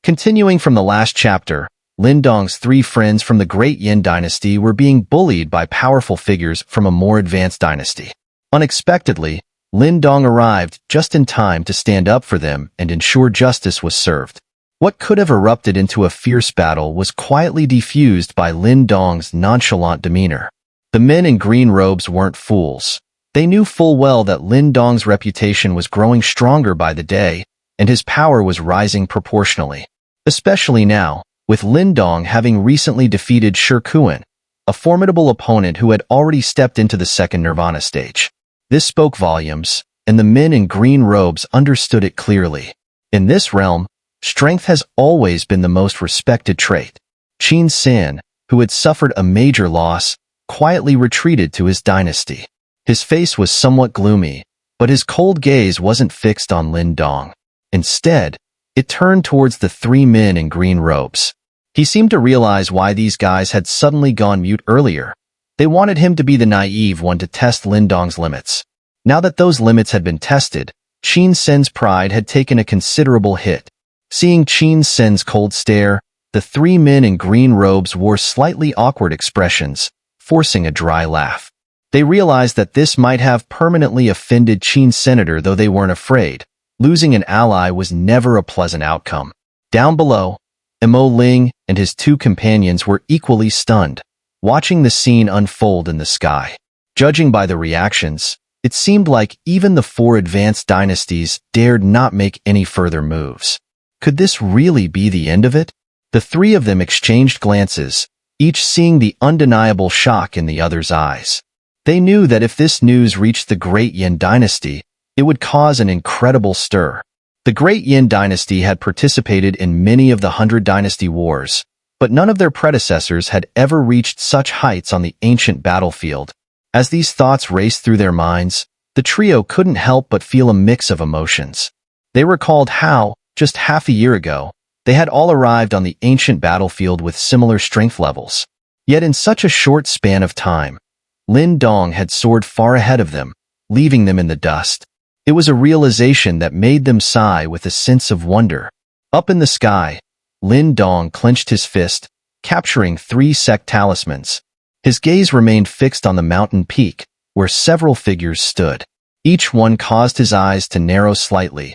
Continuing from the last chapter, Lin Dong's three friends from the Great Yin dynasty were being bullied by powerful figures from a more advanced dynasty. Unexpectedly, Lin Dong arrived just in time to stand up for them and ensure justice was served. What could have erupted into a fierce battle was quietly defused by Lin Dong's nonchalant demeanor. The men in green robes weren't fools. They knew full well that Lin Dong's reputation was growing stronger by the day, and his power was rising proportionally. Especially now, with Lin Dong having recently defeated Shikuan, a formidable opponent who had already stepped into the second Nirvana stage. This spoke volumes, and the men in green robes understood it clearly. In this realm, strength has always been the most respected trait. Qin San, who had suffered a major loss, quietly retreated to his dynasty. His face was somewhat gloomy, but his cold gaze wasn't fixed on Lin Dong. Instead, it turned towards the three men in green robes. He seemed to realize why these guys had suddenly gone mute earlier. They wanted him to be the naive one to test Lin Dong's limits. Now that those limits had been tested, Qin Sen's pride had taken a considerable hit. Seeing Qin Sen's cold stare, the three men in green robes wore slightly awkward expressions, forcing a dry laugh. They realized that this might have permanently offended Qin Senator, though they weren't afraid. Losing an ally was never a pleasant outcome. Down below, Mo Ling and his two companions were equally stunned, watching the scene unfold in the sky. Judging by the reactions, it seemed like even the four advanced dynasties dared not make any further moves. Could this really be the end of it? The three of them exchanged glances, each seeing the undeniable shock in the other's eyes. They knew that if this news reached the Great Yin dynasty, it would cause an incredible stir. The Great Yin dynasty had participated in many of the 100 Dynasty Wars, but none of their predecessors had ever reached such heights on the ancient battlefield. As these thoughts raced through their minds, the trio couldn't help but feel a mix of emotions. They recalled how, just half a year ago, they had all arrived on the ancient battlefield with similar strength levels. Yet in such a short span of time, Lin Dong had soared far ahead of them, leaving them in the dust. It was a realization that made them sigh with a sense of wonder. Up in the sky, Lin Dong clenched his fist, capturing 3 sect talismans. His gaze remained fixed on the mountain peak, where several figures stood. Each one caused his eyes to narrow slightly.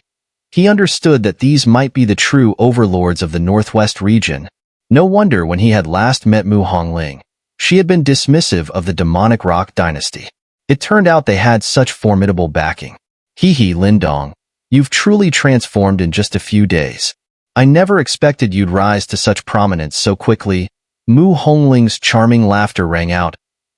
He understood that these might be the true overlords of the northwest region. No wonder when he had last met Hongling, she had been dismissive of the demonic rock dynasty. It turned out they had such formidable backing. Hee Lin Dong, you've truly transformed in just a few days. I never expected you'd rise to such prominence so quickly. Hongling's charming laughter rang out,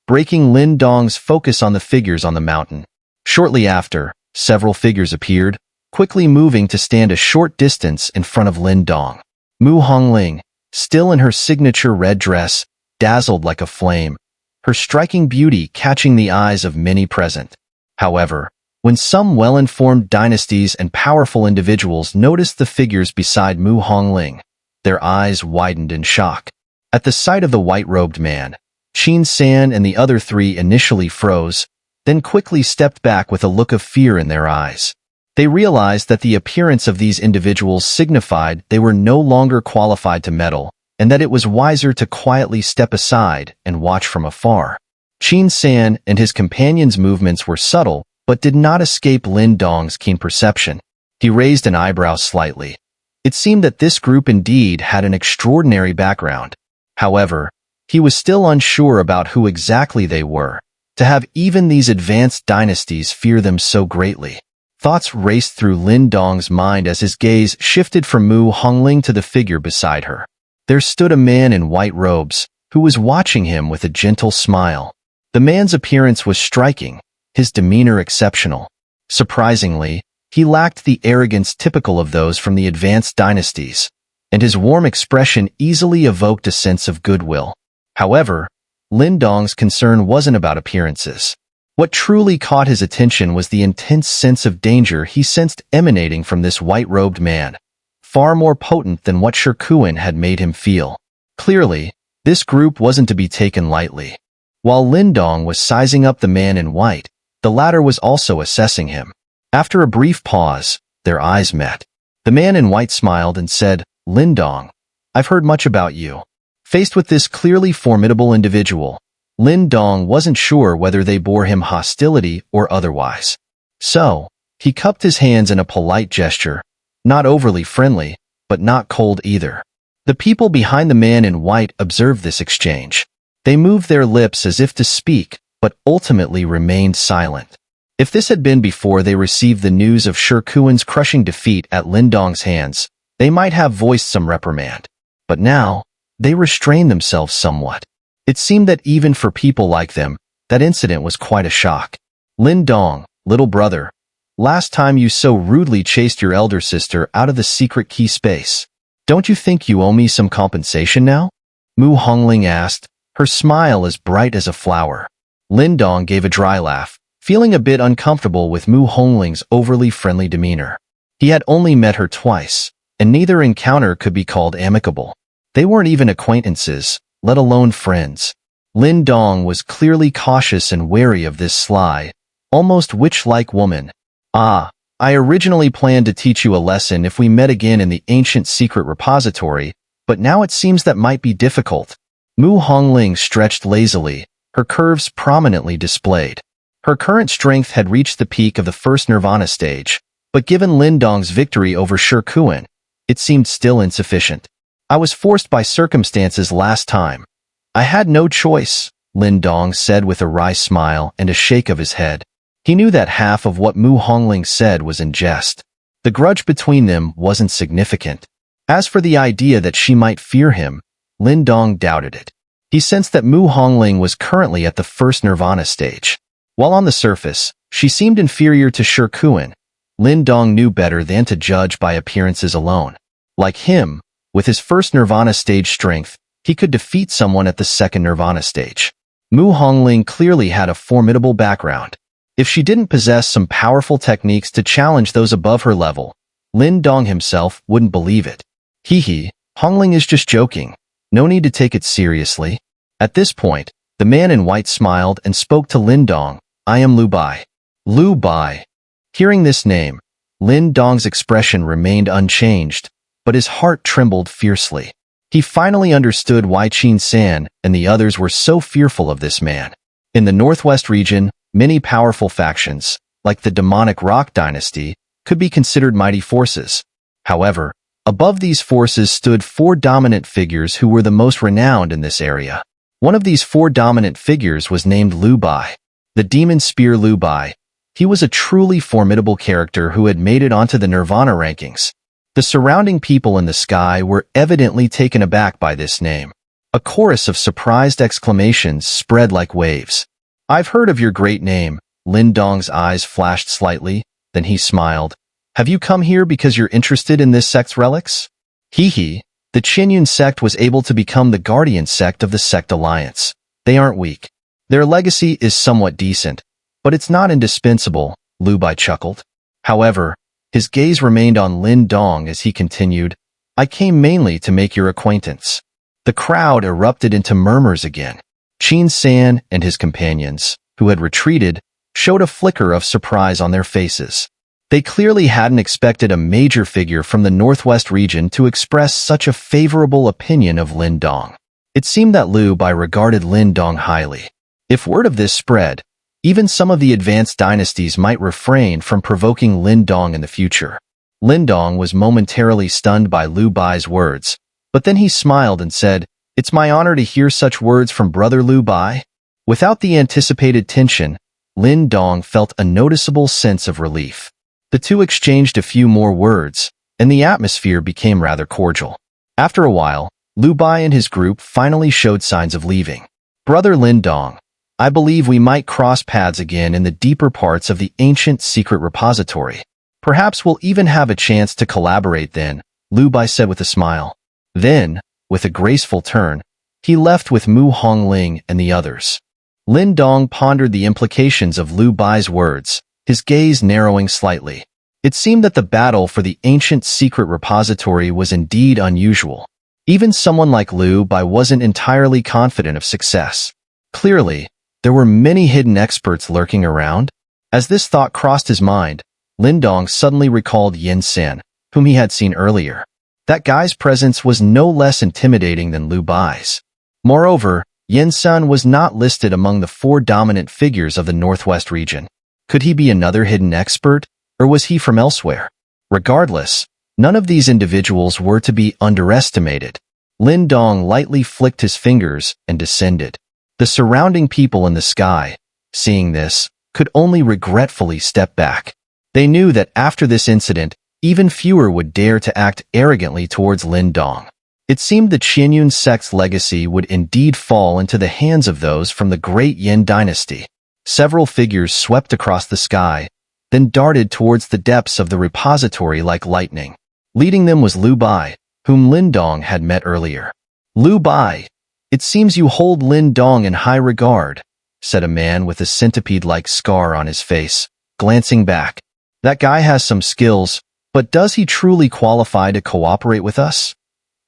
breaking Lin Dong's focus on the figures on the mountain. Shortly after, several figures appeared, quickly moving to stand a short distance in front of Lin Dong. Hongling, still in her signature red dress, dazzled like a flame, her striking beauty catching the eyes of many present. However, when some well-informed dynasties and powerful individuals noticed the figures beside Hongling, their eyes widened in shock. At the sight of the white-robed man, Qin San and the other three initially froze, then quickly stepped back with a look of fear in their eyes. They realized that the appearance of these individuals signified they were no longer qualified to meddle, and that it was wiser to quietly step aside and watch from afar. Qin San and his companions' movements were subtle, but did not escape Lin Dong's keen perception. He raised an eyebrow slightly. It seemed that this group indeed had an extraordinary background. However, he was still unsure about who exactly they were, to have even these advanced dynasties fear them so greatly. Thoughts raced through Lin Dong's mind as his gaze shifted from Hongling to the figure beside her. There stood a man in white robes, who was watching him with a gentle smile. The man's appearance was striking, his demeanor exceptional. Surprisingly, he lacked the arrogance typical of those from the advanced dynasties, and his warm expression easily evoked a sense of goodwill. However, Lin Dong's concern wasn't about appearances. What truly caught his attention was the intense sense of danger he sensed emanating from this white-robed man, far more potent than what Shikuan had made him feel. Clearly, this group wasn't to be taken lightly. While Lin Dong was sizing up the man in white, the latter was also assessing him. After a brief pause, their eyes met. The man in white smiled and said, Lin Dong, I've heard much about you." Faced with this clearly formidable individual, Lin Dong wasn't sure whether they bore him hostility or otherwise. So, he cupped his hands in a polite gesture, not overly friendly, but not cold either. The people behind the man in white observed this exchange. They moved their lips as if to speak, but ultimately remained silent. If this had been before they received the news of Shikuan's crushing defeat at Lin Dong's hands, they might have voiced some reprimand. But now, they restrained themselves somewhat. It seemed that even for people like them, that incident was quite a shock. "Lin Dong, little brother, last time you so rudely chased your elder sister out of the secret key space. Don't you think you owe me some compensation now?" Mu Hongling asked, her smile as bright as a flower. Lin Dong gave a dry laugh, feeling a bit uncomfortable with Mu Hongling's overly friendly demeanor. He had only met her twice, and neither encounter could be called amicable. They weren't even acquaintances, let alone friends. Lin Dong was clearly cautious and wary of this sly, almost witch-like woman. "Ah, I originally planned to teach you a lesson if we met again in the ancient secret repository, but now it seems that might be difficult." Mu Hongling stretched lazily, her curves prominently displayed. Her current strength had reached the peak of the first Nirvana stage, but given Lin Dong's victory over Shikuan, it seemed still insufficient. "I was forced by circumstances last time. I had no choice," Lin Dong said with a wry smile and a shake of his head. He knew that half of what Mu Hongling said was in jest. The grudge between them wasn't significant. As for the idea that she might fear him, Lin Dong doubted it. He sensed that Mu Hongling was currently at the first Nirvana stage. While on the surface, she seemed inferior to Shikuan, Lin Dong knew better than to judge by appearances alone. Like him, with his first Nirvana stage strength, he could defeat someone at the second Nirvana stage. Mu Hongling clearly had a formidable background. If she didn't possess some powerful techniques to challenge those above her level, Lin Dong himself wouldn't believe it. Hee, Hongling is just joking. No need to take it seriously. At this point, the man in white smiled and spoke to Lin Dong. "I am Lu Bai." Lu Bai. Hearing this name, Lin Dong's expression remained unchanged, but his heart trembled fiercely. He finally understood why Qin San and the others were so fearful of this man. In the northwest region, many powerful factions, like the demonic Rock Dynasty, could be considered mighty forces. However, above these forces stood four dominant figures who were the most renowned in this area. One of these four dominant figures was named Lu Bai, the Demon Spear Lu Bai. He was a truly formidable character who had made it onto the Nirvana rankings. The surrounding people in the sky were evidently taken aback by this name. A chorus of surprised exclamations spread like waves. "I've heard of your great name." Lin Dong's eyes flashed slightly, then he smiled. "Have you come here because you're interested in this sect's relics?" Hee, the Qinyun sect was able to become the guardian sect of the Sect Alliance. They aren't weak. Their legacy is somewhat decent, but it's not indispensable, Lu Bai chuckled. However, his gaze remained on Lin Dong as he continued, "I came mainly to make your acquaintance." The crowd erupted into murmurs again. Qin San and his companions, who had retreated, showed a flicker of surprise on their faces. They clearly hadn't expected a major figure from the northwest region to express such a favorable opinion of Lin Dong. It seemed that Lu Bai regarded Lin Dong highly. If word of this spread, even some of the advanced dynasties might refrain from provoking Lin Dong in the future. Lin Dong was momentarily stunned by Lu Bai's words, but then he smiled and said, "It's my honor to hear such words from brother Lu Bai." Without the anticipated tension, Lin Dong felt a noticeable sense of relief. The two exchanged a few more words, and the atmosphere became rather cordial. After a while, Lu Bai and his group finally showed signs of leaving. "Brother Lin Dong, I believe we might cross paths again in the deeper parts of the ancient secret repository. Perhaps we'll even have a chance to collaborate then," Lu Bai said with a smile. Then, with a graceful turn, he left with Mu Hongling and the others. Lin Dong pondered the implications of Lu Bai's words, his gaze narrowing slightly. It seemed that the battle for the ancient secret repository was indeed unusual. Even someone like Lu Bai wasn't entirely confident of success. Clearly, there were many hidden experts lurking around. As this thought crossed his mind, Lin Dong suddenly recalled Yin San, whom he had seen earlier. That guy's presence was no less intimidating than Liu Bai's. Moreover, Yin Sun was not listed among the 4 dominant figures of the Northwest region. Could he be another hidden expert, or was he from elsewhere? Regardless, none of these individuals were to be underestimated. Lin Dong lightly flicked his fingers and descended. The surrounding people in the sky, seeing this, could only regretfully step back. They knew that after this incident, even fewer would dare to act arrogantly towards Lin Dong. It seemed the Qianyun sect's legacy would indeed fall into the hands of those from the great Yin dynasty. Several figures swept across the sky, then darted towards the depths of the repository like lightning. Leading them was Liu Bai, whom Lin Dong had met earlier. "Liu Bai, it seems you hold Lin Dong in high regard," said a man with a centipede-like scar on his face, glancing back. "That guy has some skills, but does he truly qualify to cooperate with us?"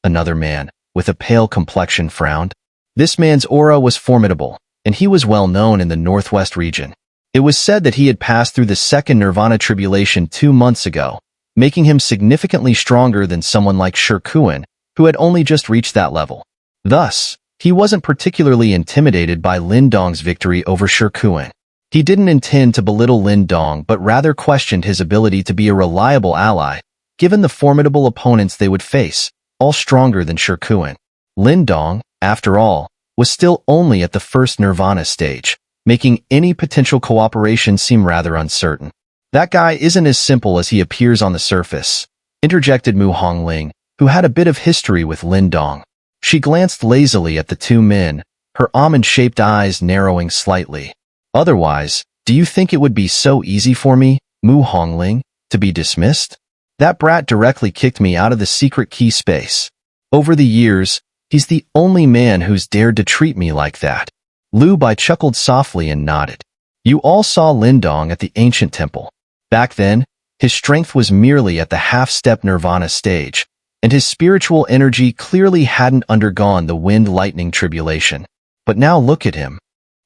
Another man, with a pale complexion, frowned. This man's aura was formidable, and he was well known in the Northwest region. It was said that he had passed through the second Nirvana tribulation 2 months ago, making him significantly stronger than someone like Shi Kuan, who had only just reached that level. Thus, he wasn't particularly intimidated by Lin Dong's victory over Shi Kuan. He didn't intend to belittle Lin Dong but rather questioned his ability to be a reliable ally, given the formidable opponents they would face, all stronger than Shi Kuan. Lin Dong, after all, was still only at the first Nirvana stage, making any potential cooperation seem rather uncertain. "That guy isn't as simple as he appears on the surface," interjected Hongling, who had a bit of history with Lin Dong. She glanced lazily at the 2 men, her almond-shaped eyes narrowing slightly. "Otherwise, do you think it would be so easy for me, Hongling, to be dismissed? That brat directly kicked me out of the secret key space. Over the years, he's the only man who's dared to treat me like that." Liu Bai chuckled softly and nodded. "You all saw Lin Dong at the ancient temple. Back then, his strength was merely at the half-step Nirvana stage, and his spiritual energy clearly hadn't undergone the wind-lightning tribulation. But now look at him.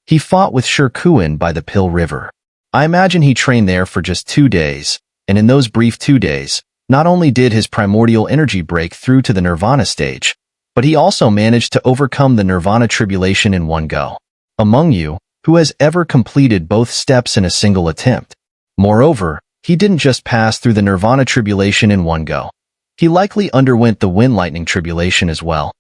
He fought with Shi Kuan by the Pill River. I imagine he trained there for just 2 days, and in those brief 2 days, not only did his primordial energy break through to the Nirvana stage, but he also managed to overcome the Nirvana tribulation in one go. Among you, who has ever completed both steps in a single attempt? Moreover, he didn't just pass through the Nirvana tribulation in one go. He likely underwent the wind-lightning tribulation as well.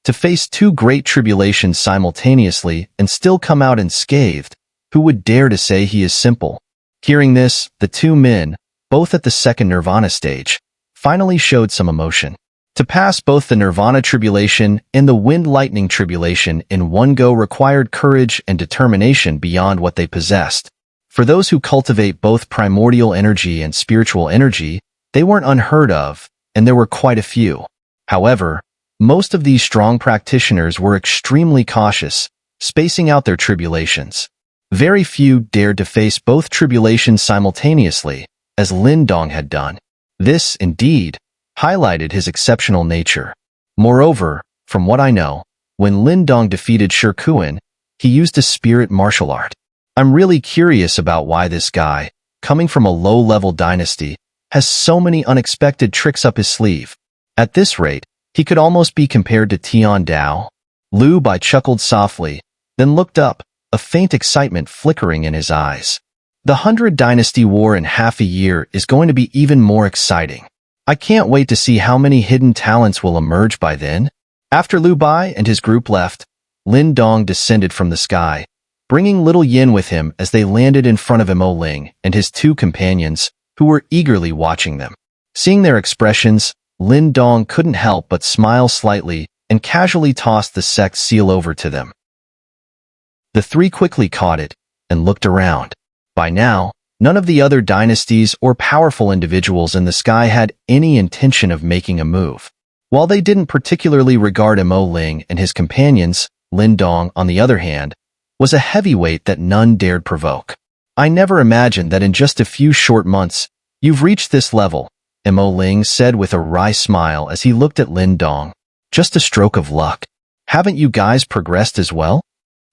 To face 2 great tribulations simultaneously and still come out unscathed, who would dare to say he is simple?" Hearing this, the 2 men, both at the second Nirvana stage, finally showed some emotion. To pass both the Nirvana tribulation and the wind-lightning tribulation in one go required courage and determination beyond what they possessed. For those who cultivate both primordial energy and spiritual energy, they weren't unheard of, and there were quite a few. However, most of these strong practitioners were extremely cautious, spacing out their tribulations. Very few dared to face both tribulations simultaneously, as Lin Dong had done. This, indeed, highlighted his exceptional nature. Moreover, from what I know, when Lin Dong defeated Shi Kuan, he used a spirit martial art. I'm really curious about why this guy, coming from a low-level dynasty, has so many unexpected tricks up his sleeve. At this rate, he could almost be compared to Tian Dao. Liu Bai chuckled softly, then looked up, a faint excitement flickering in his eyes. The 100 Dynasty War in half a year is going to be even more exciting. I can't wait to see how many hidden talents will emerge by then. After Liu Bai and his group left, Lin Dong descended from the sky, bringing little Yin with him as they landed in front of Hongling and his 2 companions, who were eagerly watching them. Seeing their expressions, Lin Dong couldn't help but smile slightly and casually tossed the sect seal over to them. The 3 quickly caught it and looked around. By now, none of the other dynasties or powerful individuals in the sky had any intention of making a move. While they didn't particularly regard Hongling and his companions, Lin Dong, on the other hand, was a heavyweight that none dared provoke. I never imagined that in just a few short months, you've reached this level, Hongling said with a wry smile as he looked at Lin Dong. Just a stroke of luck. Haven't you guys progressed as well?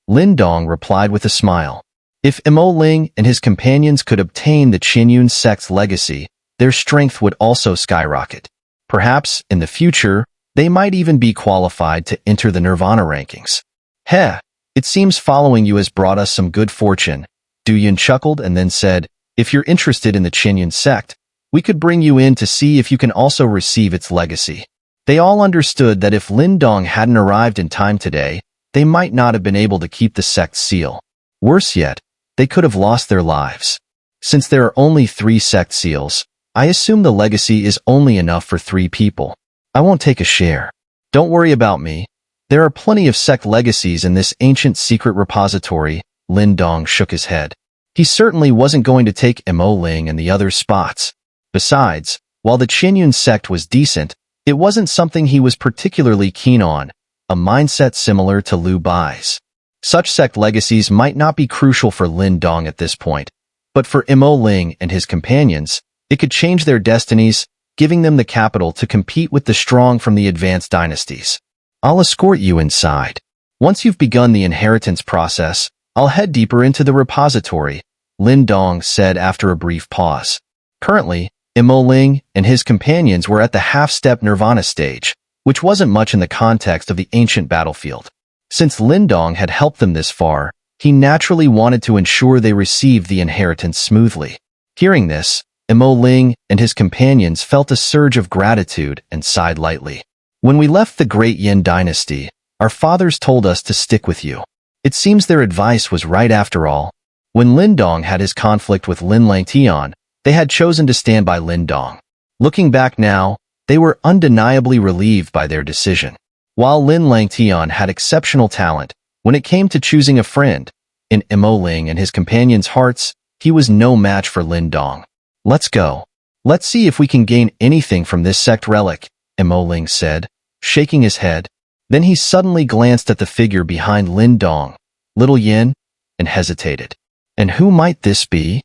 Lin Dong replied with a smile. If Hongling and his companions could obtain the Qianyun sect's legacy, their strength would also skyrocket. Perhaps, in the future, they might even be qualified to enter the Nirvana rankings. Heh, it seems following you has brought us some good fortune. Duyin chuckled and then said, if you're interested in the Qingyun sect, we could bring you in to see if you can also receive its legacy. They all understood that if Lin Dong hadn't arrived in time today, they might not have been able to keep the sect's seal. Worse yet, they could have lost their lives. Since there are only 3 sect seals, I assume the legacy is only enough for 3 people. I won't take a share. Don't worry about me. There are plenty of sect legacies in this ancient secret repository. Lin Dong shook his head. He certainly wasn't going to take Hongling and the other spots. Besides, while the Qingyun sect was decent, it wasn't something he was particularly keen on, a mindset similar to Liu Bai's. Such sect legacies might not be crucial for Lin Dong at this point, but for Hongling and his companions, it could change their destinies, giving them the capital to compete with the strong from the advanced dynasties. I'll escort you inside. Once you've begun the inheritance process, I'll head deeper into the repository, Lin Dong said after a brief pause. Currently, Hongling and his companions were at the half-step Nirvana stage, which wasn't much in the context of the ancient battlefield. Since Lin Dong had helped them this far, he naturally wanted to ensure they received the inheritance smoothly. Hearing this, Hongling and his companions felt a surge of gratitude and sighed lightly. When we left the Great Yin Dynasty, our fathers told us to stick with you. It seems their advice was right after all. When Lin Dong had his conflict with Lin Langtian, they had chosen to stand by Lin Dong. Looking back now, they were undeniably relieved by their decision. While Lin Langtian had exceptional talent, when it came to choosing a friend, in Hongling and his companions' hearts, he was no match for Lin Dong. Let's go. Let's see if we can gain anything from this sect relic, Hongling said, shaking his head. Then he suddenly glanced at the figure behind Lin Dong, Little Yin, and hesitated. And who might this be?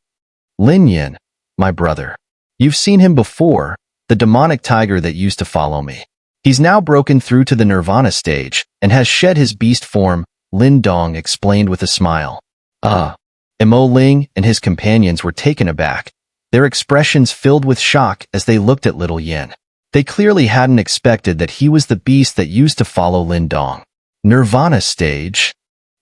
Lin Yin, my brother. You've seen him before, the demonic tiger that used to follow me. He's now broken through to the Nirvana stage and has shed his beast form, Lin Dong explained with a smile. Hongling and his companions were taken aback, their expressions filled with shock as they looked at Little Yin. They clearly hadn't expected that he was the beast that used to follow Lin Dong. Nirvana stage?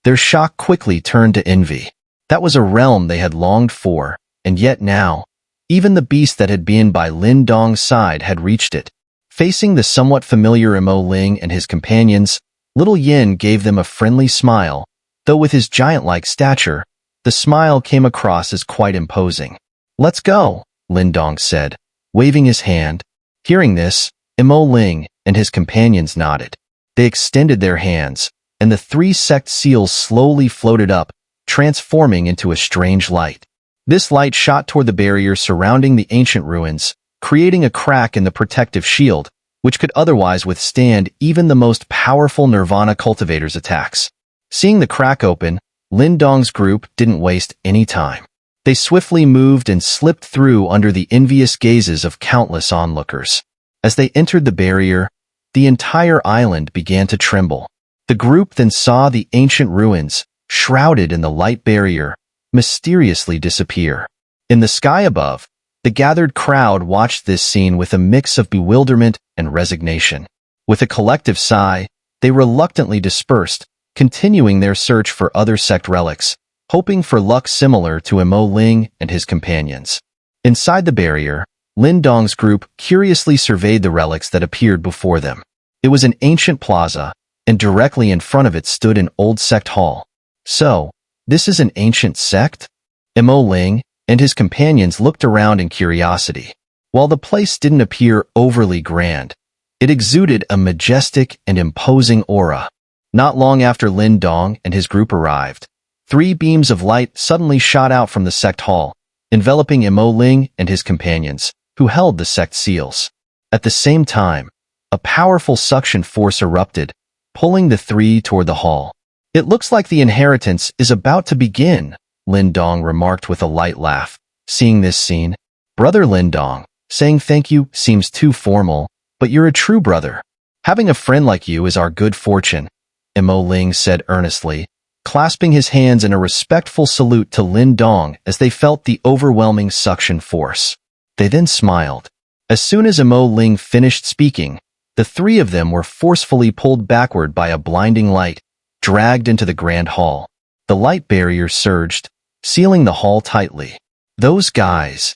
Their shock quickly turned to envy. That was a realm they had longed for, and yet now, even the beast that had been by Lin Dong's side had reached it. Facing the somewhat familiar Hongling and his companions, Little Yin gave them a friendly smile, though with his giant-like stature, the smile came across as quite imposing. Let's go, Lin Dong said, waving his hand. Hearing this, Hongling and his companions nodded. They extended their hands, and the 3 sect seals slowly floated up, transforming into a strange light. This light shot toward the barrier surrounding the ancient ruins, creating a crack in the protective shield, which could otherwise withstand even the most powerful Nirvana cultivators' attacks. Seeing the crack open, Lin Dong's group didn't waste any time. They swiftly moved and slipped through under the envious gazes of countless onlookers. As they entered the barrier, the entire island began to tremble. The group then saw the ancient ruins, shrouded in the light barrier, mysteriously disappear. In the sky above, the gathered crowd watched this scene with a mix of bewilderment and resignation. With a collective sigh, they reluctantly dispersed, continuing their search for other sect relics, hoping for luck similar to Hongling and his companions. Inside the barrier, Lin Dong's group curiously surveyed the relics that appeared before them. It was an ancient plaza, and directly in front of it stood an old sect hall. So, this is an ancient sect? Hongling and his companions looked around in curiosity. While the place didn't appear overly grand, it exuded a majestic and imposing aura. Not long after Lin Dong and his group arrived, 3 beams of light suddenly shot out from the sect hall, enveloping Hongling and his companions, who held the sect seals. At the same time, a powerful suction force erupted, pulling the 3 toward the hall. It looks like the inheritance is about to begin, Lin Dong remarked with a light laugh. Seeing this scene, Brother Lin Dong, saying thank you seems too formal, but you're a true brother. Having a friend like you is our good fortune, Hongling said earnestly, clasping his hands in a respectful salute to Lin Dong as they felt the overwhelming suction force. They then smiled. As soon as Hongling finished speaking, the three of them were forcefully pulled backward by a blinding light, dragged into the grand hall. The light barrier surged, sealing the hall tightly. Those guys.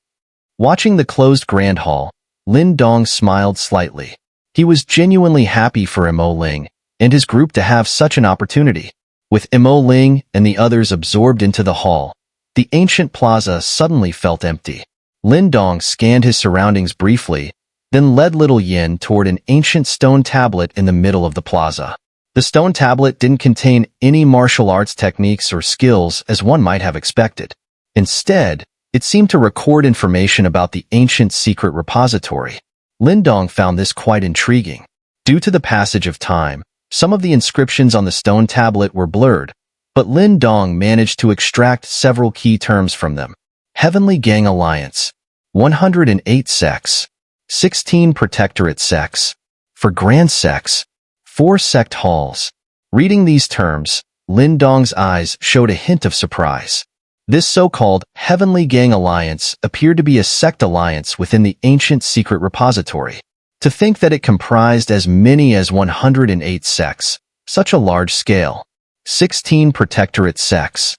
Watching the closed grand hall, Lin Dong smiled slightly. He was genuinely happy for Hongling and his group to have such an opportunity. With Hongling and the others absorbed into the hall, the ancient plaza suddenly felt empty. Lin Dong scanned his surroundings briefly, then led little Yin toward an ancient stone tablet in the middle of the plaza. The stone tablet didn't contain any martial arts techniques or skills as one might have expected. Instead, it seemed to record information about the ancient secret repository. Lin Dong found this quite intriguing. Due to the passage of time, some of the inscriptions on the stone tablet were blurred, but Lin Dong managed to extract several key terms from them. Heavenly Gang Alliance, 108 sects, 16 protectorate sects, for grand sects, 4 sect halls. Reading these terms, Lin Dong's eyes showed a hint of surprise. This so-called Heavenly Gang Alliance appeared to be a sect alliance within the ancient secret repository. To think that it comprised as many as 108 sects, such a large scale. 16 protectorate sects.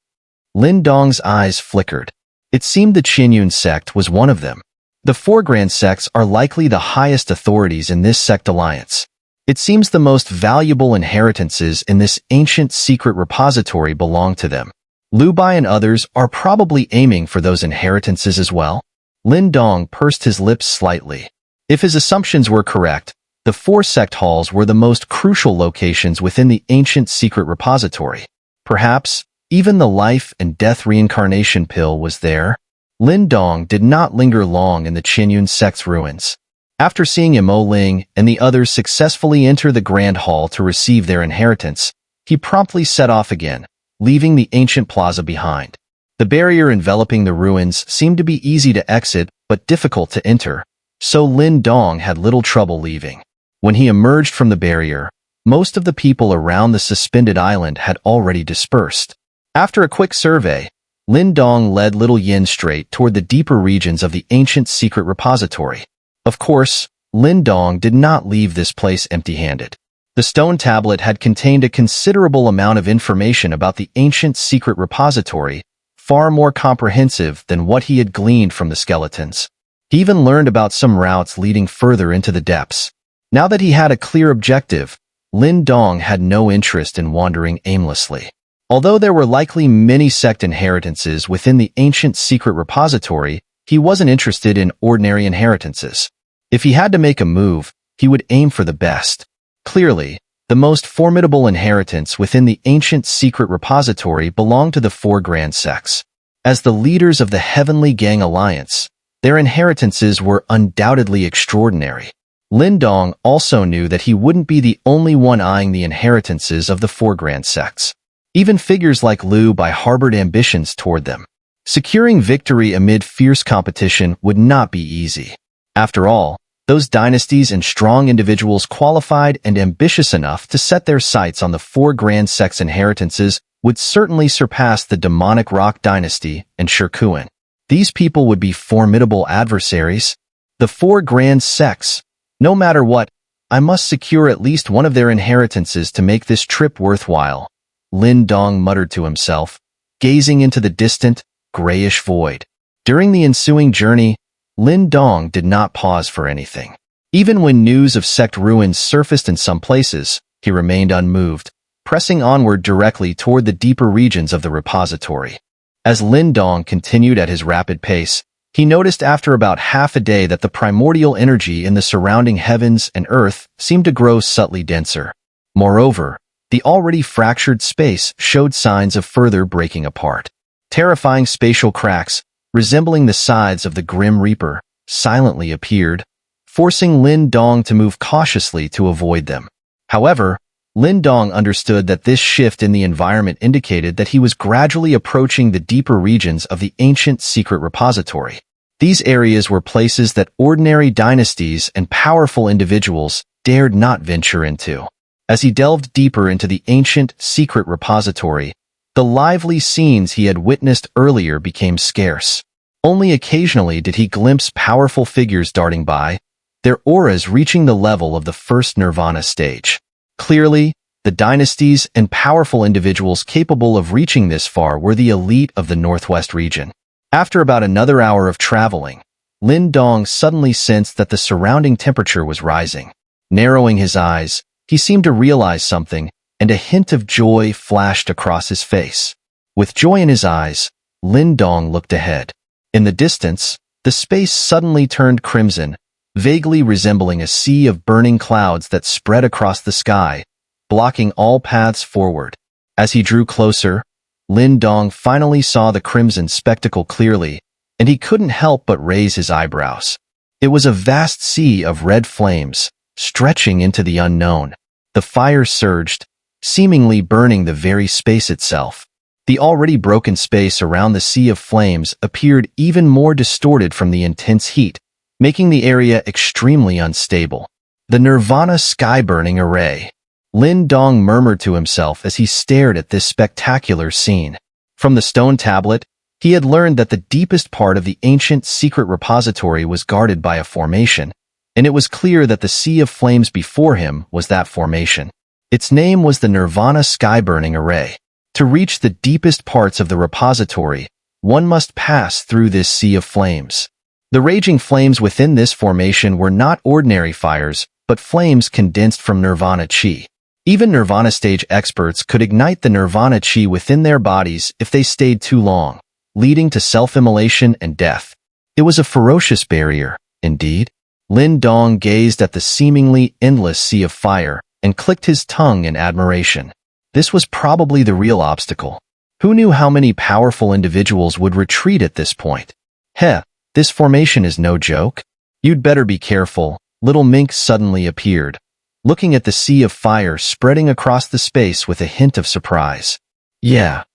Lin Dong's eyes flickered. It seemed the Qinyun sect was one of them. The 4 grand sects are likely the highest authorities in this sect alliance. It seems the most valuable inheritances in this ancient secret repository belong to them. Liu Bai and others are probably aiming for those inheritances as well. Lin Dong pursed his lips slightly. If his assumptions were correct, the 4 sect halls were the most crucial locations within the ancient secret repository. Perhaps even the life and death reincarnation pill was there. Lin Dong did not linger long in the Qinyun sect's ruins. After seeing Hongling and the others successfully enter the grand hall to receive their inheritance, he promptly set off again, leaving the ancient plaza behind. The barrier enveloping the ruins seemed to be easy to exit but difficult to enter, so Lin Dong had little trouble leaving. When he emerged from the barrier, most of the people around the suspended island had already dispersed. After a quick survey, Lin Dong led little Yin straight toward the deeper regions of the ancient secret repository. Of course, Lin Dong did not leave this place empty-handed. The stone tablet had contained a considerable amount of information about the ancient secret repository, far more comprehensive than what he had gleaned from the skeletons. He even learned about some routes leading further into the depths. Now that he had a clear objective, Lin Dong had no interest in wandering aimlessly. Although there were likely many sect inheritances within the ancient secret repository, he wasn't interested in ordinary inheritances. If he had to make a move, he would aim for the best. Clearly, the most formidable inheritance within the ancient secret repository belonged to the 4 grand sects. As the leaders of the Heavenly Gang Alliance, their inheritances were undoubtedly extraordinary. Lin Dong also knew that he wouldn't be the only one eyeing the inheritances of the 4 grand sects. Even figures like Liu Bai harbored ambitions toward them. Securing victory amid fierce competition would not be easy. After all, those dynasties and strong individuals qualified and ambitious enough to set their sights on the 4 grand sects' inheritances would certainly surpass the demonic Rock dynasty and Shirkuan. These people would be formidable adversaries. The 4 grand sects. No matter what, I must secure at least one of their inheritances to make this trip worthwhile, Lin Dong muttered to himself, gazing into the distant, grayish void. During the ensuing journey, Lin Dong did not pause for anything. Even when news of sect ruins surfaced in some places, he remained unmoved, pressing onward directly toward the deeper regions of the repository. As Lin Dong continued at his rapid pace, he noticed after about half a day that the primordial energy in the surrounding heavens and earth seemed to grow subtly denser. Moreover, the already fractured space showed signs of further breaking apart. Terrifying spatial cracks, resembling the scythes of the Grim Reaper, silently appeared, forcing Lin Dong to move cautiously to avoid them. However, Lin Dong understood that this shift in the environment indicated that he was gradually approaching the deeper regions of the ancient secret repository. These areas were places that ordinary dynasties and powerful individuals dared not venture into. As he delved deeper into the ancient secret repository, the lively scenes he had witnessed earlier became scarce. Only occasionally did he glimpse powerful figures darting by, their auras reaching the level of the first Nirvana stage. Clearly, the dynasties and powerful individuals capable of reaching this far were the elite of the Northwest region. After about another hour of traveling, Lin Dong suddenly sensed that the surrounding temperature was rising. Narrowing his eyes, he seemed to realize something, and a hint of joy flashed across his face. With joy in his eyes, Lin Dong looked ahead. In the distance, the space suddenly turned crimson, vaguely resembling a sea of burning clouds that spread across the sky, blocking all paths forward. As he drew closer, Lin Dong finally saw the crimson spectacle clearly, and he couldn't help but raise his eyebrows. It was a vast sea of red flames, stretching into the unknown. The fire surged, seemingly burning the very space itself. The already broken space around the sea of flames appeared even more distorted from the intense heat, making the area extremely unstable. The Nirvana sky-burning array. Lin Dong murmured to himself as he stared at this spectacular scene. From the stone tablet, he had learned that the deepest part of the ancient secret repository was guarded by a formation, and it was clear that the sea of flames before him was that formation. Its name was the Nirvana sky-burning array. To reach the deepest parts of the repository, one must pass through this sea of flames. The raging flames within this formation were not ordinary fires, but flames condensed from Nirvana Chi. Even Nirvana stage experts could ignite the Nirvana Chi within their bodies if they stayed too long, leading to self-immolation and death. It was a ferocious barrier, indeed. Lin Dong gazed at the seemingly endless sea of fire and clicked his tongue in admiration. This was probably the real obstacle. Who knew how many powerful individuals would retreat at this point? Heh, this formation is no joke. You'd better be careful. Little Mink suddenly appeared, looking at the sea of fire spreading across the space with a hint of surprise. Yeah.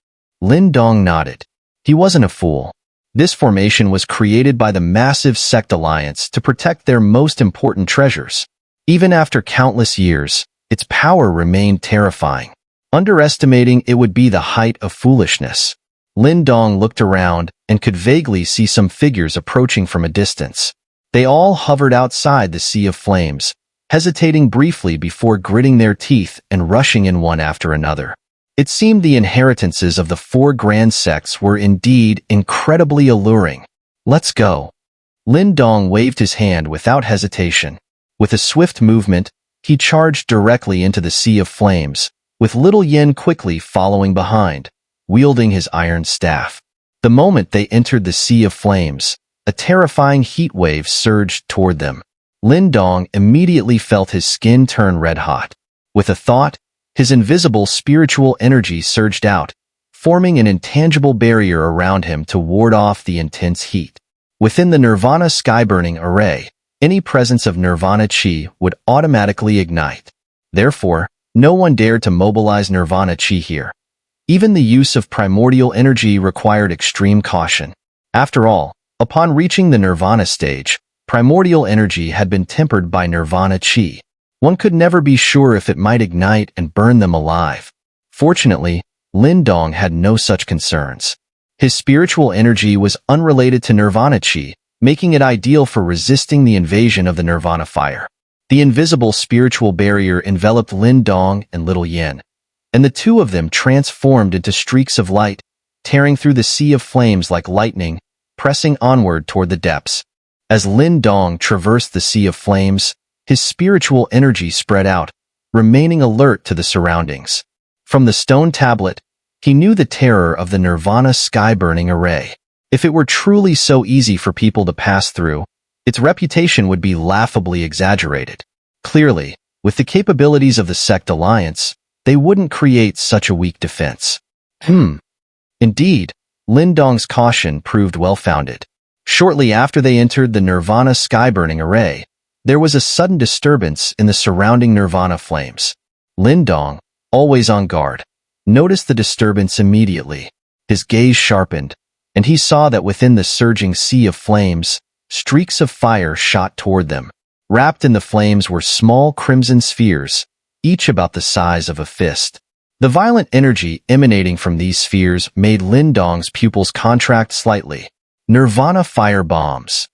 Lin Dong nodded. He wasn't a fool. This formation was created by the massive sect alliance to protect their most important treasures. Even after countless years, its power remained terrifying. Underestimating it would be the height of foolishness. Lin Dong looked around and could vaguely see some figures approaching from a distance. They all hovered outside the sea of flames, hesitating briefly before gritting their teeth and rushing in one after another. It seemed the inheritances of the four grand sects were indeed incredibly alluring. Let's go. Lin Dong waved his hand without hesitation. With a swift movement, he charged directly into the sea of flames, with Little Yin quickly following behind, wielding his iron staff. The moment they entered the sea of flames, a terrifying heat wave surged toward them. Lin Dong immediately felt his skin turn red-hot. With a thought, his invisible spiritual energy surged out, forming an intangible barrier around him to ward off the intense heat. Within the Nirvana sky-burning array, any presence of Nirvana Chi would automatically ignite. Therefore, no one dared to mobilize Nirvana Chi here. Even the use of primordial energy required extreme caution. After all, upon reaching the Nirvana stage, primordial energy had been tempered by Nirvana Chi. One could never be sure if it might ignite and burn them alive. Fortunately, Lin Dong had no such concerns. His spiritual energy was unrelated to Nirvana Chi, making it ideal for resisting the invasion of the Nirvana fire. The invisible spiritual barrier enveloped Lin Dong and Little Yin, and the two of them transformed into streaks of light, tearing through the sea of flames like lightning, pressing onward toward the depths. As Lin Dong traversed the sea of flames, his spiritual energy spread out, remaining alert to the surroundings. From the stone tablet, he knew the terror of the Nirvana sky-burning array. If it were truly so easy for people to pass through, its reputation would be laughably exaggerated. Clearly, with the capabilities of the sect alliance, they wouldn't create such a weak defense. Indeed, Lin Dong's caution proved well-founded. Shortly after they entered the Nirvana sky-burning array, there was a sudden disturbance in the surrounding Nirvana flames. Lin Dong, always on guard, noticed the disturbance immediately. His gaze sharpened, and he saw that within the surging sea of flames, streaks of fire shot toward them. Wrapped in the flames were small crimson spheres, each about the size of a fist. The violent energy emanating from these spheres made Lin Dong's pupils contract slightly. Nirvana fire bombs.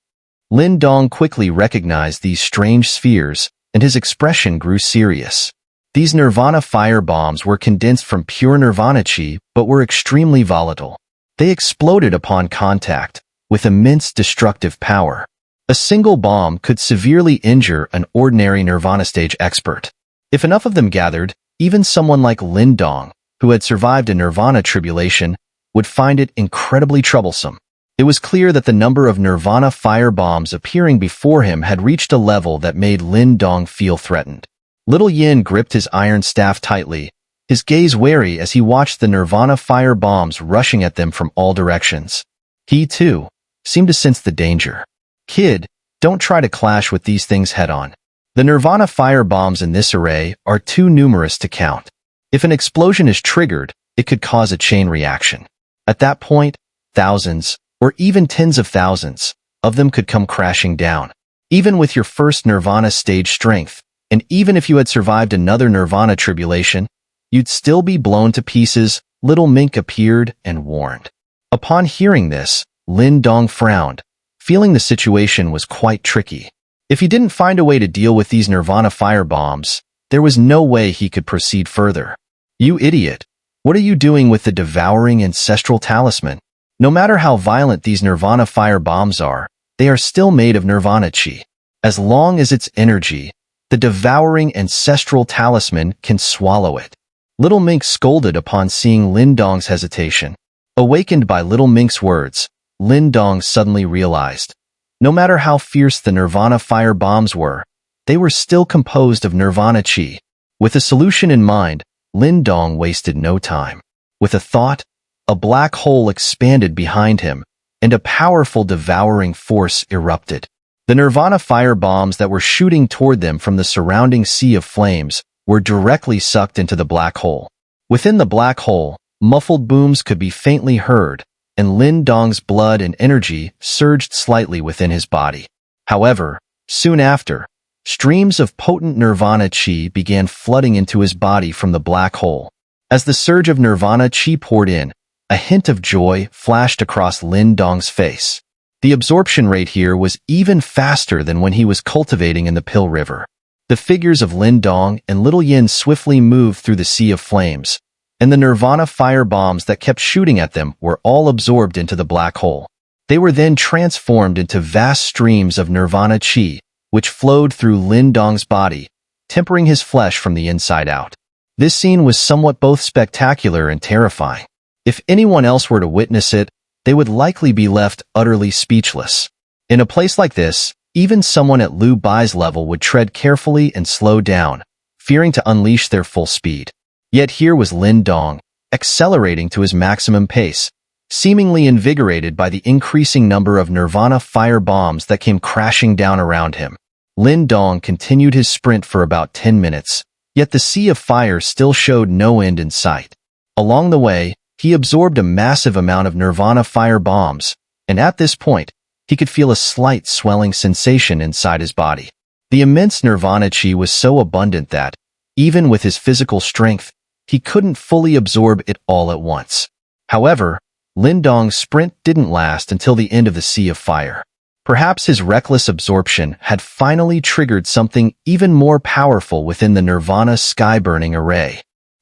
Lin Dong quickly recognized these strange spheres, and his expression grew serious. These Nirvana fire bombs were condensed from pure Nirvana chi, but were extremely volatile. They exploded upon contact, with immense destructive power. A single bomb could severely injure an ordinary Nirvana stage expert. If enough of them gathered, even someone like Lin Dong, who had survived a Nirvana tribulation, would find it incredibly troublesome. It was clear that the number of Nirvana fire bombs appearing before him had reached a level that made Lin Dong feel threatened. Little Yin gripped his iron staff tightly, his gaze wary as he watched the Nirvana fire bombs rushing at them from all directions. He, too, seemed to sense the danger. "Kid, don't try to clash with these things head-on. The Nirvana fire bombs in this array are too numerous to count. If an explosion is triggered, it could cause a chain reaction. At that point, thousands, or even tens of thousands, of them could come crashing down. Even with your first Nirvana stage strength, and even if you had survived another Nirvana tribulation, you'd still be blown to pieces." Little Mink appeared and warned. Upon hearing this, Lin Dong frowned, feeling the situation was quite tricky. If he didn't find a way to deal with these Nirvana fire bombs, there was no way he could proceed further. "You idiot! What are you doing with the devouring ancestral talisman? No matter how violent these Nirvana fire bombs are, they are still made of Nirvana chi. As long as it's energy, the devouring ancestral talisman can swallow it." Little Mink scolded upon seeing Lin Dong's hesitation. Awakened by Little Mink's words, Lin Dong suddenly realized, no matter how fierce the Nirvana fire bombs were, they were still composed of Nirvana chi. With a solution in mind, Lin Dong wasted no time. With a thought, a black hole expanded behind him, and a powerful devouring force erupted. The Nirvana fire bombs that were shooting toward them from the surrounding sea of flames were directly sucked into the black hole. Within the black hole, muffled booms could be faintly heard, and Lin Dong's blood and energy surged slightly within his body. However, soon after, streams of potent Nirvana chi began flooding into his body from the black hole. As the surge of Nirvana chi poured in, a hint of joy flashed across Lin Dong's face. The absorption rate here was even faster than when he was cultivating in the Pill River. The figures of Lin Dong and Little Yin swiftly moved through the sea of flames, and the Nirvana fire bombs that kept shooting at them were all absorbed into the black hole. They were then transformed into vast streams of Nirvana chi, which flowed through Lin Dong's body, tempering his flesh from the inside out. This scene was somewhat both spectacular and terrifying. If anyone else were to witness it, they would likely be left utterly speechless. In a place like this, even someone at Liu Bai's level would tread carefully and slow down, fearing to unleash their full speed. Yet here was Lin Dong, accelerating to his maximum pace, seemingly invigorated by the increasing number of Nirvana fire bombs that came crashing down around him. Lin Dong continued his sprint for about 10 minutes, yet the sea of fire still showed no end in sight. Along the way, he absorbed a massive amount of Nirvana fire bombs, and at this point, he could feel a slight swelling sensation inside his body. The immense Nirvana chi was so abundant that, even with his physical strength, he couldn't fully absorb it all at once. However, Lin Dong's sprint didn't last until the end of the sea of fire. Perhaps his reckless absorption had finally triggered something even more powerful within the Nirvana sky-burning array.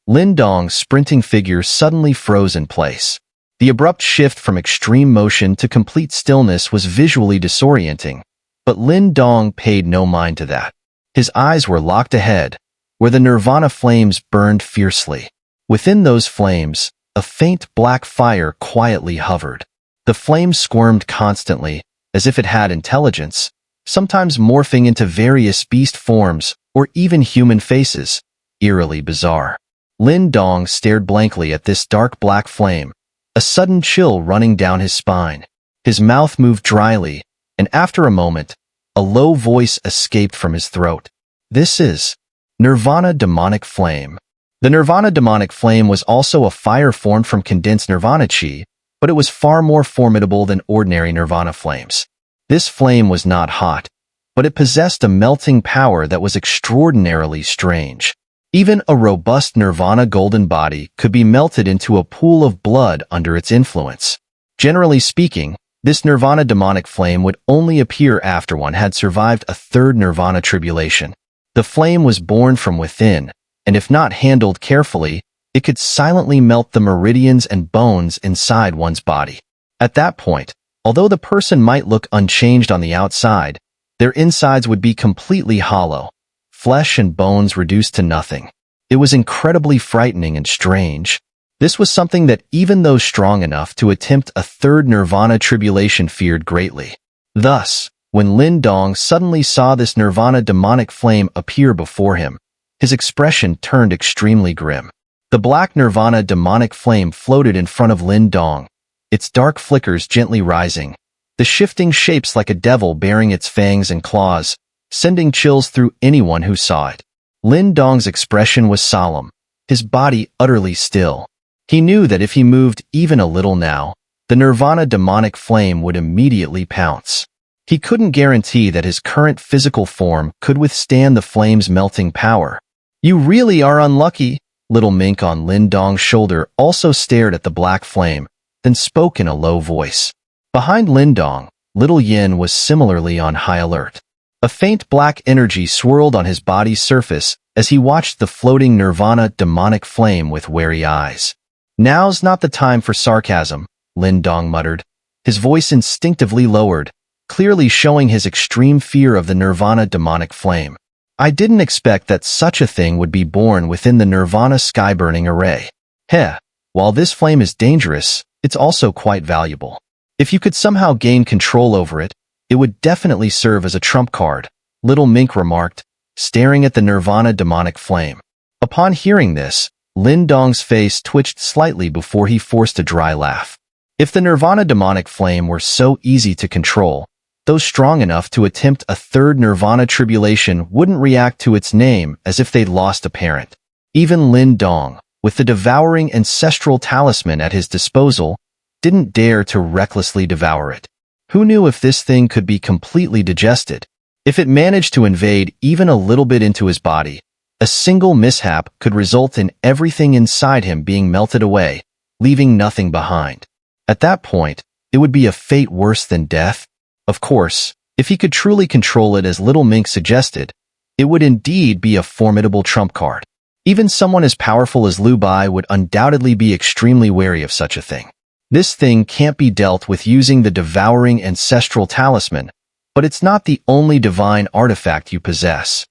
Lin Dong's sprinting figure suddenly froze in place. The abrupt shift from extreme motion to complete stillness was visually disorienting, but Lin Dong paid no mind to that. His eyes were locked ahead, where the Nirvana flames burned fiercely. Within those flames, a faint black fire quietly hovered. The flame squirmed constantly, as if it had intelligence, sometimes morphing into various beast forms or even human faces, eerily bizarre. Lin Dong stared blankly at this dark black flame, a sudden chill running down his spine. His mouth moved dryly, and after a moment, a low voice escaped from his throat. "This is Nirvana Demonic Flame." The Nirvana Demonic Flame was also a fire formed from condensed Nirvana chi, but it was far more formidable than ordinary Nirvana flames. This flame was not hot, but it possessed a melting power that was extraordinarily strange. Even a robust Nirvana golden body could be melted into a pool of blood under its influence. Generally speaking, This Nirvana demonic flame would only appear after one had survived a third Nirvana tribulation. The flame was born from within, and if not handled carefully, it could silently melt the meridians and bones inside one's body. At that point, although the person might look unchanged on the outside, their insides would be completely hollow, flesh and bones reduced to nothing. It was incredibly frightening and strange. This was something that even those strong enough to attempt a third Nirvana tribulation feared greatly. Thus, when Lin Dong suddenly saw this Nirvana demonic flame appear before him, his expression turned extremely grim. The black Nirvana demonic flame floated in front of Lin Dong, its dark flickers gently rising, the shifting shapes like a devil bearing its fangs and claws, sending chills through anyone who saw it. Lin Dong's expression was solemn, his body utterly still. He knew that if he moved even a little now, the Nirvana demonic flame would immediately pounce. He couldn't guarantee that his current physical form could withstand the flame's melting power. "You really are unlucky." Little Mink on Lin Dong's shoulder also stared at the black flame, then spoke in a low voice. Behind Lin Dong, Little Yin was similarly on high alert. A faint black energy swirled on his body's surface as he watched the floating Nirvana demonic flame with wary eyes. "Now's not the time for sarcasm," Lin Dong muttered, his voice instinctively lowered, clearly showing his extreme fear of the Nirvana demonic flame. "I didn't expect that such a thing would be born within the Nirvana sky-burning array. Heh, while this flame is dangerous, it's also quite valuable. If you could somehow gain control over it, it would definitely serve as a trump card," Little Mink remarked, staring at the Nirvana demonic flame. Upon hearing this, Lin Dong's face twitched slightly before he forced a dry laugh. If the Nirvana demonic flame were so easy to control, those strong enough to attempt a third Nirvana tribulation wouldn't react to its name as if they'd lost a parent. Even Lin Dong, with the devouring ancestral talisman at his disposal, didn't dare to recklessly devour it. Who knew if this thing could be completely digested? If it managed to invade even a little bit into his body, a single mishap could result in everything inside him being melted away, leaving nothing behind. At that point, it would be a fate worse than death. Of course, if he could truly control it as Little Mink suggested, it would indeed be a formidable trump card. Even someone as powerful as Lu Bai would undoubtedly be extremely wary of such a thing. This thing can't be dealt with using the devouring ancestral talisman, but it's not the only divine artifact you possess.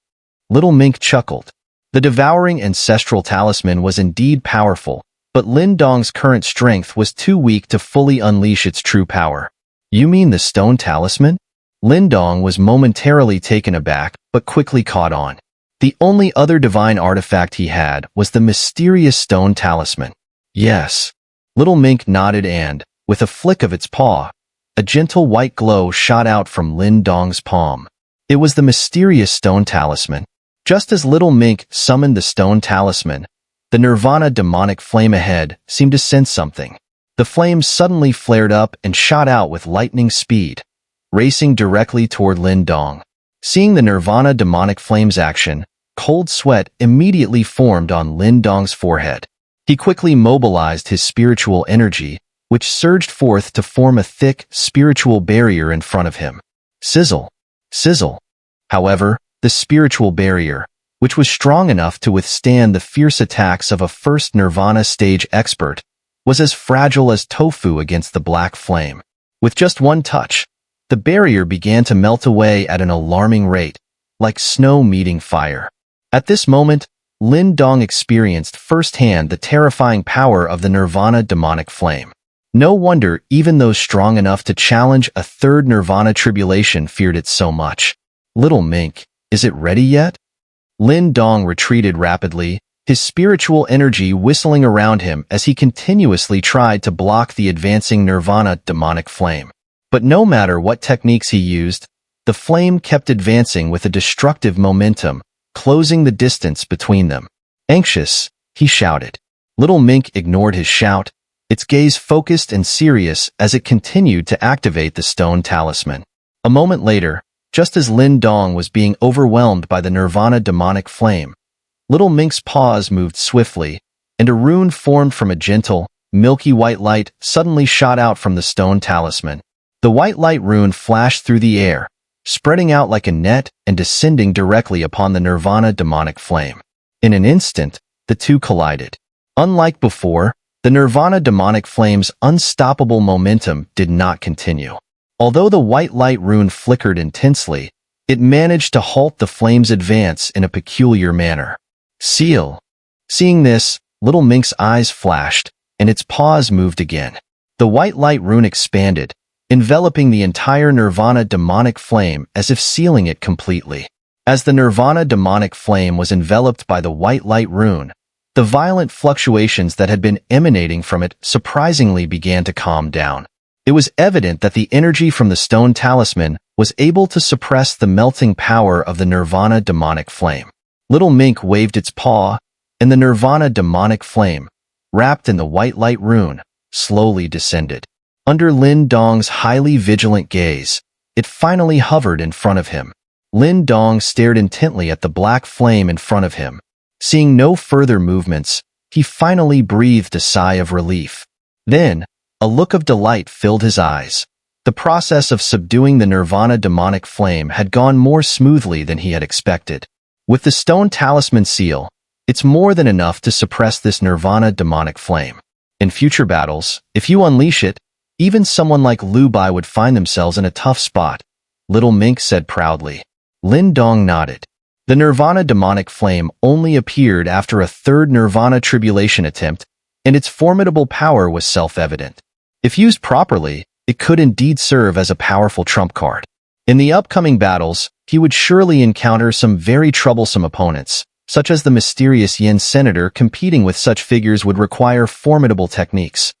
Little Mink chuckled. The devouring ancestral talisman was indeed powerful, but Lin Dong's current strength was too weak to fully unleash its true power. "You mean the stone talisman?" Lin Dong was momentarily taken aback, but quickly caught on. The only other divine artifact he had was the mysterious stone talisman. "Yes." Little Mink nodded and, with a flick of its paw, a gentle white glow shot out from Lin Dong's palm. It was the mysterious stone talisman. Just as Little Mink summoned the stone talisman, the Nirvana demonic flame ahead seemed to sense something. The flame suddenly flared up and shot out with lightning speed, racing directly toward Lin Dong. Seeing the Nirvana demonic flame's action, cold sweat immediately formed on Lin Dong's forehead. He quickly mobilized his spiritual energy, which surged forth to form a thick, spiritual barrier in front of him. Sizzle! Sizzle! However, the spiritual barrier, which was strong enough to withstand the fierce attacks of a first Nirvana stage expert, was as fragile as tofu against the black flame. With just one touch, the barrier began to melt away at an alarming rate, like snow meeting fire. At this moment, Lin Dong experienced firsthand the terrifying power of the Nirvana demonic flame. No wonder even those strong enough to challenge a third Nirvana tribulation feared it so much. "Little Mink, is it ready yet?" Lin Dong retreated rapidly, his spiritual energy whistling around him as he continuously tried to block the advancing Nirvana demonic flame. But no matter what techniques he used, the flame kept advancing with a destructive momentum, closing the distance between them. "Anxious," he shouted. Little Mink ignored his shout, its gaze focused and serious as it continued to activate the stone talisman. A moment later, just as Lin Dong was being overwhelmed by the Nirvana demonic flame, Little Mink's paws moved swiftly, and a rune formed from a gentle, milky white light suddenly shot out from the stone talisman. The white light rune flashed through the air, spreading out like a net and descending directly upon the Nirvana demonic flame. In an instant, the two collided. Unlike before, the Nirvana demonic flame's unstoppable momentum did not continue. Although the white light rune flickered intensely, it managed to halt the flame's advance in a peculiar manner. Seal. Seeing this, Little Mink's eyes flashed, and its paws moved again. The white light rune expanded, enveloping the entire Nirvana demonic flame as if sealing it completely. As the Nirvana demonic flame was enveloped by the white light rune, the violent fluctuations that had been emanating from it surprisingly began to calm down. It was evident that the energy from the stone talisman was able to suppress the melting power of the Nirvana demonic flame. Little Mink waved its paw, and the Nirvana demonic flame, wrapped in the white light rune, slowly descended. Under Lin Dong's highly vigilant gaze, it finally hovered in front of him. Lin Dong stared intently at the black flame in front of him. Seeing no further movements, he finally breathed a sigh of relief. Then, a look of delight filled his eyes. The process of subduing the Nirvana demonic flame had gone more smoothly than he had expected. With the stone talisman seal, it's more than enough to suppress this Nirvana demonic flame. In future battles, if you unleash it, even someone like Lu Bai would find themselves in a tough spot, Little Mink said proudly. Lin Dong nodded. The Nirvana demonic flame only appeared after a third Nirvana tribulation attempt, and its formidable power was self-evident. If used properly, it could indeed serve as a powerful trump card. In the upcoming battles, he would surely encounter some very troublesome opponents, such as the mysterious Yin senator. Competing with such figures would require formidable techniques.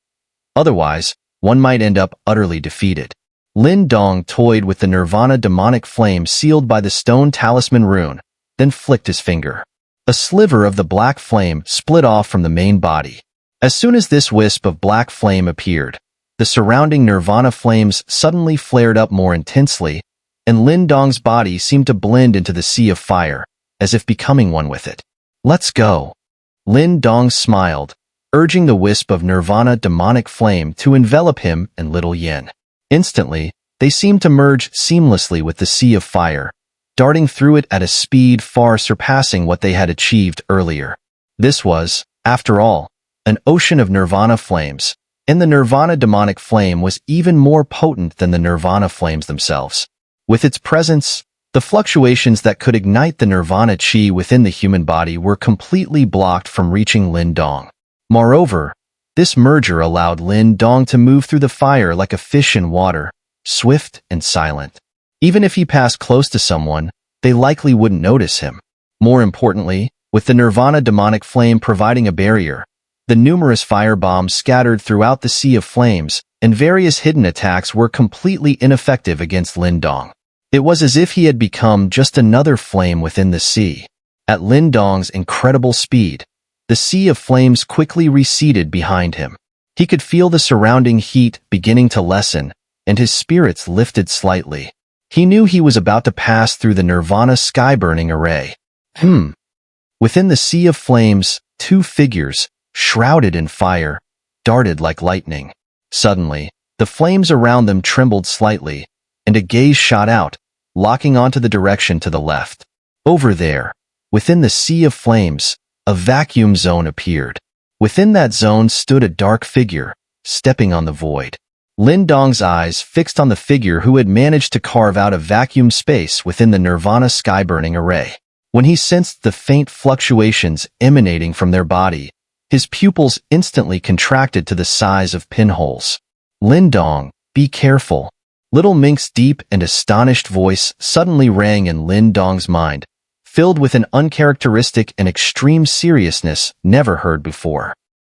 Otherwise, one might end up utterly defeated. Lin Dong toyed with the Nirvana demonic flame sealed by the stone talisman rune, then flicked his finger. A sliver of the black flame split off from the main body. As soon as this wisp of black flame appeared, the surrounding Nirvana flames suddenly flared up more intensely, and Lin Dong's body seemed to blend into the sea of fire, as if becoming one with it. Let's go. Lin Dong smiled, urging the wisp of Nirvana demonic flame to envelop him and Little Yin. Instantly, they seemed to merge seamlessly with the sea of fire, darting through it at a speed far surpassing what they had achieved earlier. This was, after all, an ocean of Nirvana flames, and the Nirvana demonic flame was even more potent than the Nirvana flames themselves. With its presence, the fluctuations that could ignite the Nirvana chi within the human body were completely blocked from reaching Lin Dong. Moreover, this merger allowed Lin Dong to move through the fire like a fish in water, swift and silent. Even if he passed close to someone, they likely wouldn't notice him. More importantly, with the Nirvana demonic flame providing a barrier, the numerous fire bombs scattered throughout the sea of flames and various hidden attacks were completely ineffective against Lin Dong. It was as if he had become just another flame within the sea. At Lin Dong's incredible speed, the sea of flames quickly receded behind him. He could feel the surrounding heat beginning to lessen, and his spirits lifted slightly. He knew he was about to pass through the Nirvana sky-burning array. Within the sea of flames, two figures, shrouded in fire, darted like lightning. Suddenly, the flames around them trembled slightly, and a gaze shot out, locking onto the direction to the left. Over there, within the sea of flames, a vacuum zone appeared. Within that zone stood a dark figure, stepping on the void. Lin Dong's eyes fixed on the figure who had managed to carve out a vacuum space within the Nirvana sky-burning array. When he sensed the faint fluctuations emanating from their body, his pupils instantly contracted to the size of pinholes. Lin Dong, be careful. Little Mink's deep and astonished voice suddenly rang in Lin Dong's mind, filled with an uncharacteristic and extreme seriousness never heard before.